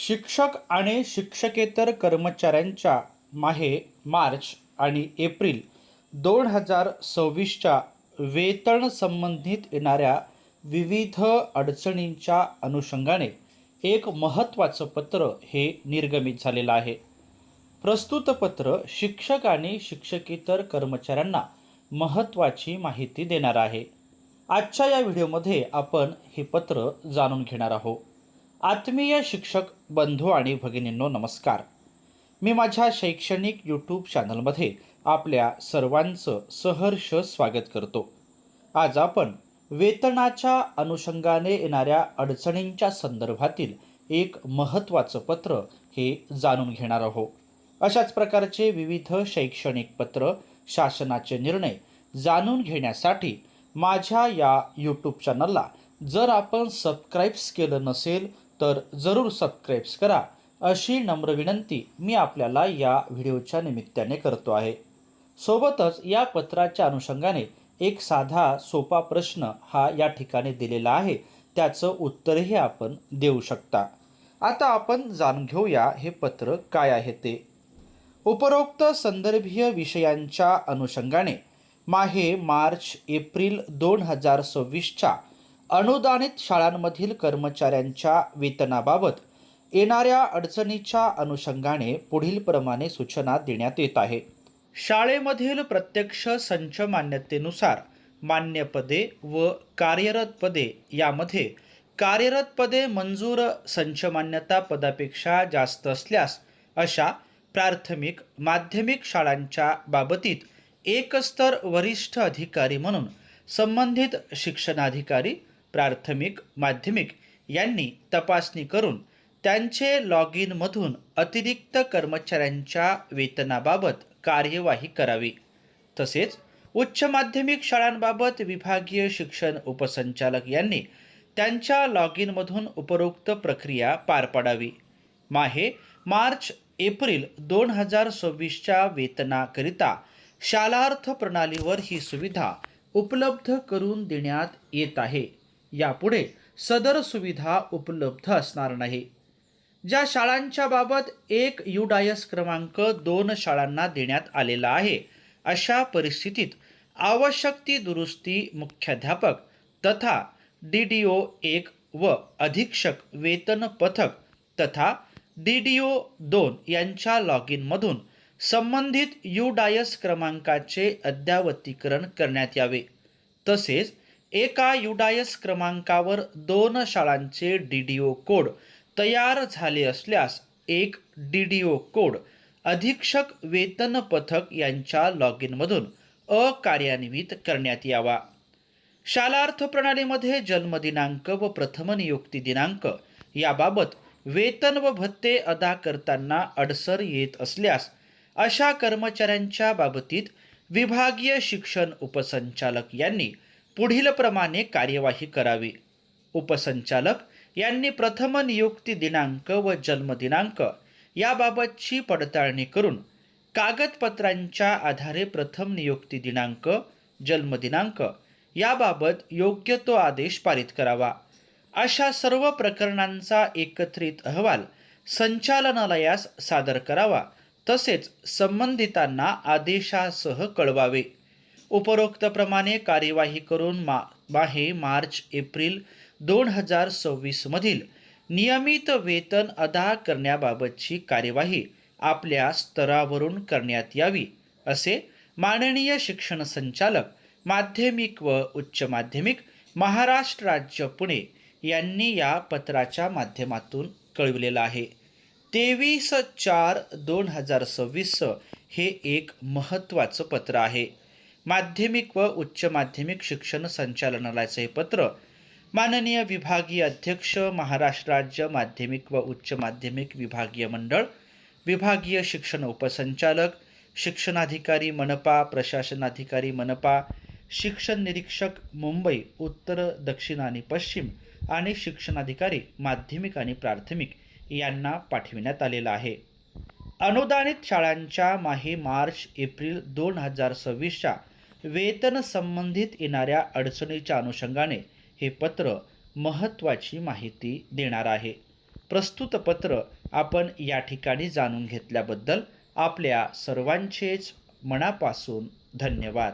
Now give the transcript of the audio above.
शिक्षक आणि शिक्षकेतर कर्मचाऱ्यांच्या मार्च आणि एप्रिल 2026च्या वेतन संबंधित येणाऱ्या विविध अडचणींच्या अनुषंगाने एक महत्त्वाचं पत्र हे निर्गमित झालेलं आहे. प्रस्तुत पत्र शिक्षक आणि शिक्षकेतर कर्मचाऱ्यांना महत्त्वाची माहिती देणार आहे. आजच्या या व्हिडिओमध्ये आपण हे पत्र जाणून घेणार आहोत. आत्मीय शिक्षक बंधू आणि भगिनींनो, नमस्कार. मी माझ्या शैक्षणिक यूट्यूब चॅनलमध्ये आपल्या सर्वांचं सहर्ष स्वागत करतो. आज आपण वेतनाच्या अनुषंगाने येणाऱ्या अडचणींच्या संदर्भातील एक महत्त्वाचं पत्र हे जाणून घेणार आहोत. अशाच प्रकारचे विविध शैक्षणिक पत्र, शासनाचे निर्णय जाणून घेण्यासाठी माझ्या या यूट्यूब चॅनलला जर आपण सबस्क्राईब्स केलं नसेल तर जरूर सबस्क्राईब्स करा, अशी नम्र विनंती मी आपल्याला या व्हिडिओच्या निमित्ताने करतो आहे. सोबतच या पत्राच्या अनुषंगाने एक साधा सोपा प्रश्न हा या ठिकाणी दिलेला आहे, त्याचं उत्तरही आपण देऊ शकता. आता आपण जाणून घेऊया हे पत्र काय आहे ते. उपरोक्त संदर्भीय विषयांच्या अनुषंगाने मार्च एप्रिल 2026च्या अनुदानित शाळांमधील कर्मचाऱ्यांच्या वेतनाबाबत येणाऱ्या अडचणीच्या अनुषंगाने पुढील प्रमाणे सूचना देण्यात येत आहे. शाळेमधील प्रत्यक्ष संच मान्यतेनुसार मान्य पदे व कार्यरत पदे यामध्ये कार्यरत पदे मंजूर संच मान्यता पदापेक्षा जास्त असल्यास अशा प्राथमिक माध्यमिक शाळांच्या बाबतीत एक स्तर वरिष्ठ अधिकारी म्हणून संबंधित शिक्षणाधिकारी प्राथमिक माध्यमिक यांनी तपासणी करून त्यांचे लॉग इनमधून अतिरिक्त कर्मचाऱ्यांच्या वेतनाबाबत कार्यवाही करावी. तसेच उच्च माध्यमिक शाळांबाबत विभागीय शिक्षण उपसंचालक यांनी त्यांच्या लॉग इनमधून उपरोक्त प्रक्रिया पार पाडावी. मार्च एप्रिल 2026च्या वेतनाकरिता शालार्थ प्रणालीवर ही सुविधा उपलब्ध करून देण्यात येत आहे. यापुढे सदर सुविधा उपलब्ध असणार नाही. ज्या शाळांच्या बाबत एक युडायस क्रमांक 2 शाळांना देण्यात आलेला आहे, अशा परिस्थितीत आवश्यक ती दुरुस्ती मुख्याध्यापक तथा DDO 1 व अधीक्षक वेतन पथक तथा DDO 2 यांच्या लॉग इनमधून संबंधित युडायस क्रमांकाचे अद्ययावतीकरण करण्यात यावे. तसेच एका युडायस क्रमांकावर 2 शाळांचे DDO कोड तयार झाले असल्यास एक DDO कोड अधीक्षक वेतन पथक यांच्या लॉग इनमधून अकार्यान्वित करण्यात यावा. शालार्थ प्रणालीमध्ये जन्मदिनांक व प्रथम नियुक्ती दिनांक याबाबत वेतन व भत्ते अदा करताना अडसर येत असल्यास अशा कर्मचाऱ्यांच्या बाबतीत विभागीय शिक्षण उपसंचालक यांनी पुढील प्रमाणे कार्यवाही करावी. उपसंचालक यांनी प्रथम नियुक्ती दिनांक व जन्मदिनांक याबाबतची पडताळणी करून कागदपत्रांच्या आधारे प्रथम नियुक्ती दिनांक, जन्मदिनांक याबाबत योग्य तो आदेश पारित करावा. अशा सर्व प्रकरणांचा एकत्रित अहवाल संचालनालयास सादर करावा. तसेच संबंधितांना आदेशासह कळवावे. उपरोक्त प्रमाणे कार्यवाही करून मार्च एप्रिल 2026 मधील नियमित वेतन अदा करण्याबाबतची कार्यवाही आपल्या स्तरावरून करण्यात यावी, असे माननीय शिक्षण संचालक माध्यमिक व उच्च माध्यमिक महाराष्ट्र राज्य पुणे यांनी या पत्राच्या माध्यमातून कळविलेलं आहे. 23/4/2026 हे एक महत्त्वाचं पत्र आहे. माध्यमिक व उच्च माध्यमिक शिक्षण संचालनालयाचे हे पत्र माननीय विभागीय अध्यक्ष, महाराष्ट्र राज्य माध्यमिक व उच्च माध्यमिक विभागीय मंडळ, विभागीय शिक्षण उपसंचालक, शिक्षणाधिकारी मनपा, प्रशासनाधिकारी मनपा, शिक्षण निरीक्षक मुंबई उत्तर, दक्षिण आणि पश्चिम आणि शिक्षणाधिकारी माध्यमिक आणि प्राथमिक यांना पाठविण्यात आलेला आहे. अनुदानित शाळांच्या मार्च एप्रिल 2026च्या वेतन संबंधित येणाऱ्या अडचणीच्या अनुषंगाने हे पत्र महत्त्वाची माहिती देणार आहे. प्रस्तुत पत्र आपण या ठिकाणी जाणून घेतल्याबद्दल आपल्या सर्वांचेच मनापासून धन्यवाद.